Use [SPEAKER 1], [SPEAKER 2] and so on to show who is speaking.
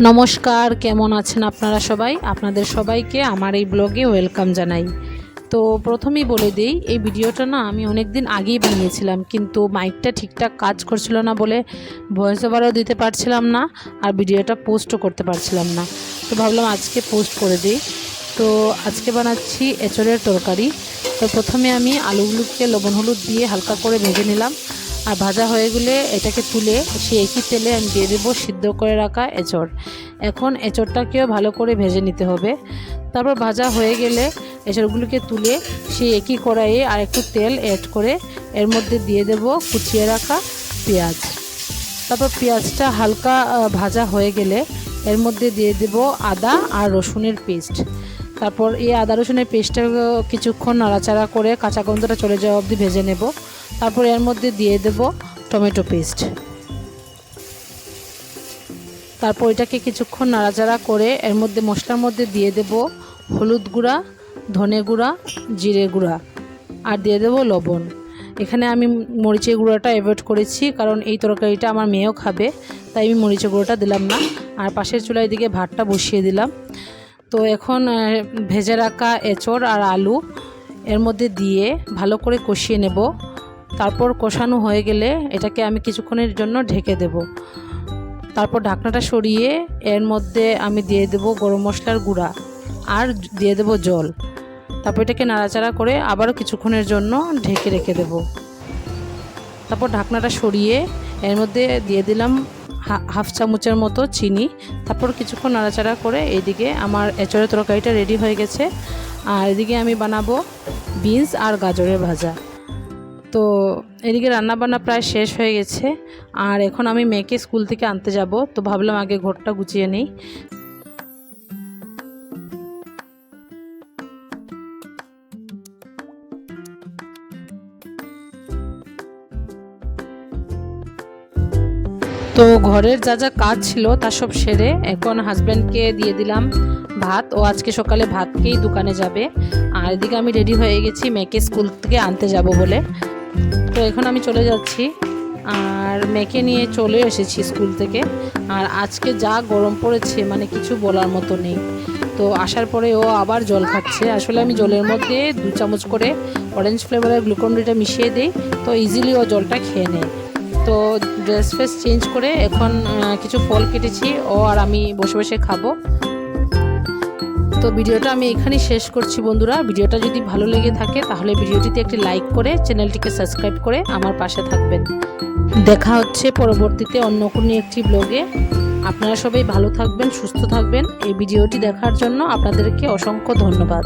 [SPEAKER 1] নমস্কার, কেমন আছেন আপনারা সবাই? আপনাদের সবাইকে আমার এই ব্লগে ওয়েলকাম জানাই। তো প্রথমেই বলে দেই, এই ভিডিওটা না আমি অনেক দিন আগেই বানিয়েছিলাম, কিন্তু মাইকটা ঠিকঠাক কাজ করছিল না বলে ভয়েস ওভারও দিতে পারছিলাম না আর ভিডিওটা পোস্টও করতে পারছিলাম না। তো ভাবলাম আজকে পোস্ট করে দিই। তো আজকে বানাচ্ছি এঁচড়ের তরকারি। তো প্রথমে আমি আলুগুলোকে লবণ হলুদ দিয়ে হালকা করে ভেজে নিলাম, আর ভাজা হয়ে গেলে এটাকে তুলে সেই একই তেলে আমি দিয়ে দেবো সিদ্ধ করে রাখা এঁচড়। এখন এঁচড়টাকেও ভালো করে ভেজে নিতে হবে। তারপর ভাজা হয়ে গেলে এঁচড়গুলোকে তুলে সেই একই কড়াইয়ে আর একটু তেল অ্যাড করে এর মধ্যে দিয়ে দেব কুচিয়ে রাখা পেঁয়াজ। তারপর পেঁয়াজটা হালকা ভাজা হয়ে গেলে এর মধ্যে দিয়ে দেব আদা আর রসুনের পেস্ট। তারপর এই আদা রসুনের পেস্টটা কিছুক্ষণ নাড়াচাড়া করে কাঁচা গন্ধটা চলে যাওয়া অবধি ভেজে নেব। তারপর এর মধ্যে দিয়ে দেব টমেটো পেস্ট। তারপর এটাকে কিছুক্ষণ নাড়াচাড়া করে এর মধ্যে মশলার মধ্যে দিয়ে দেব হলুদ গুঁড়া, ধনে গুঁড়া, জিরে গুঁড়া আর দিয়ে দেব লবণ। এখানে আমি মরিচের গুঁড়োটা অ্যাভয়েড করেছি, কারণ এই তরকারিটা আমার মেয়েও খাবে, তাই আমি মরিচের গুঁড়োটা দিলাম না। আর পাশের চুলায় দিকে ভাতটা বসিয়ে দিলাম। তো এখন ভেজে রাখা এঁচড় আর আলু এর মধ্যে দিয়ে ভালো করে কষিয়ে নেব। তারপর কষানো হয়ে গেলে এটাকে আমি কিছুক্ষণের জন্য ঢেকে দেব। তারপর ঢাকনাটা সরিয়ে এর মধ্যে আমি দিয়ে দেব গরম মশলার গুঁড়া আর দিয়ে দেব জল। তারপর এটাকে নাড়াচাড়া করে আবারও কিছুক্ষণের জন্য ঢেকে রেখে দেব। তারপর ঢাকনাটা সরিয়ে এর মধ্যে দিয়ে দিলাম হাফ চামচের মতো চিনি। তারপর কিছুক্ষণ নাড়াচাড়া করে এইদিকে আমার এঁচড়ের তরকারিটা রেডি হয়ে গেছে। আর এদিকে আমি বানাবো বিনস আর গাজরের ভাজা। তো এদিকে রান্নাবান্না প্রায় শেষ হয়ে গেছে, আর এখন আমি মেয়েকে স্কুল থেকে আনতে যাব। তো ভাবলাম আগে ঘরটা গুছিয়ে নিই। তো ঘরের যা যা কাজ ছিল তা সব সেরে এখন হাজব্যান্ডকে দিয়ে দিলাম ভাত। ও আজকে সকালে ভাত খেয়েই দোকানে যাবে। আর এদিকে আমি রেডি হয়ে গেছি মেয়েকে স্কুল থেকে আনতে যাব বলে। তো এখন আমি চলে যাচ্ছি, আর মেয়েকে নিয়ে চলে এসেছি স্কুল থেকে। আর আজকে যা গরম পড়েছে মানে কিছু বলার মতো নেই। তো আসার পরে ও আবার জল খাচ্ছে। আসলে আমি জলের মধ্যে 2 চামচ করে অরেঞ্জ ফ্লেভারের গ্লুকন ডিটা মিশিয়ে দিই, তো ইজিলি ও জলটা খেয়ে নেয়। তো ড্রেস ফ্রেস চেঞ্জ করে এখন কিছু ফল কেটেছি, ও আর আমি বসে বসে খাবো। তো ভিডিওটা আমি এখানেই শেষ করছি বন্ধুরা। ভিডিওটা যদি ভালো লেগে থাকে তাহলে ভিডিওটিতে একটি লাইক করে চ্যানেলটিকে সাবস্ক্রাইব করে আমার পাশে থাকবেন। দেখা হচ্ছে পরবর্তীতে অন্য কোনো একটি ব্লগে। আপনারা সবাই ভালো থাকবেন, সুস্থ থাকবেন। এই ভিডিওটি দেখার জন্য আপনাদেরকে অসংখ্য ধন্যবাদ।